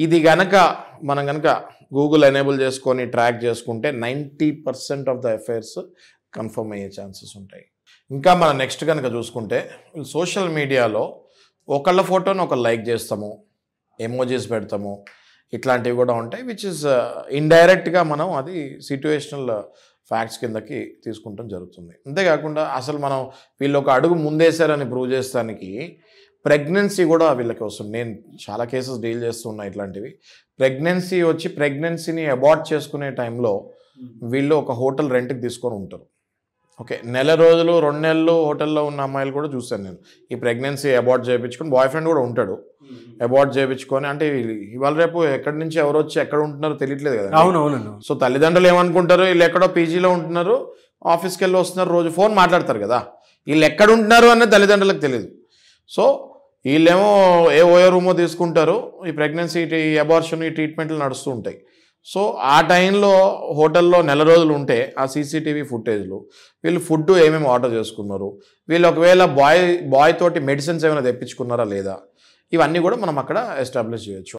ఇది గనక మనం గనక గూగుల్ ఎనేబుల్ చేసుకొని ట్రాక్ చేసుకుంటే 90% ఆఫ్ ద అఫైర్స్ కన్ఫర్మ్ అయ్యే ఛాన్సెస్ ఉంటాయి. ఇంకా మనం నెక్స్ట్ కనుక చూసుకుంటే సోషల్ మీడియాలో ఒకళ్ళ ఫోటోని ఒకళ్ళు లైక్ చేస్తాము, ఎమోజీస్ పెడతాము, ఇట్లాంటివి కూడా ఉంటాయి. విచ్ ఇస్ ఇండైరెక్ట్గా మనం అది సిట్యుయేషనల్ ఫ్యాక్ట్స్ కిందకి తీసుకుంటాం జరుగుతుంది. అంతేకాకుండా అసలు మనం వీళ్ళు ఒక అడుగు ముందేశారని ప్రూవ్ చేస్తానికి ప్రెగ్నెన్సీ కూడా వీళ్ళకి వస్తుంది. నేను చాలా కేసెస్ డీల్ చేస్తున్నా ఇట్లాంటివి. ప్రెగ్నెన్సీ వచ్చి ప్రెగ్నెన్సీని అబార్ట్ చేసుకునే టైంలో వీళ్ళు ఒక హోటల్ రెంట్కి తీసుకొని ఉంటారు. ఓకే, నెల రోజులు 2 నెలలు హోటల్లో ఉన్న అమ్మాయిలు కూడా చూశాను నేను. ఈ ప్రెగ్నెన్సీ అబార్ట్ చేయించుకొని బాయ్ ఫ్రెండ్ కూడా ఉంటాడు, అబార్ట్ చేయించుకొని. అంటే ఇవాళ రేపు ఎక్కడి నుంచి ఎవరు వచ్చి ఎక్కడ ఉంటున్నారో తెలియట్లేదు కదా. అవునవునండి. సో తల్లిదండ్రులు ఏమనుకుంటారు, వీళ్ళు ఎక్కడో పీజీలో ఉంటున్నారు, ఆఫీస్కి వెళ్ళి వస్తున్నారు, రోజు ఫోన్ మాట్లాడతారు కదా. వీళ్ళు ఎక్కడ ఉంటున్నారు అన్నది తల్లిదండ్రులకు తెలియదు. సో వీళ్ళేమో ఏ ఓయో రూమో తీసుకుంటారు, ఈ ప్రెగ్నెన్సీ అబార్షన్ ఈ ట్రీట్మెంట్లు నడుస్తూ ఉంటాయి. సో ఆ టైంలో హోటల్లో నెల రోజులు ఉంటే ఆ సీసీటీవీ ఫుటేజ్లు వీళ్ళు ఫుడ్ ఏమేమి ఆర్డర్ చేసుకున్నారు, వీళ్ళు ఒకవేళ బాయ్ తోటి మెడిసిన్స్ ఏమైనా తెప్పించుకున్నారా లేదా, ఇవన్నీ కూడా మనం అక్కడ ఎస్టాబ్లిష్ చేయొచ్చు.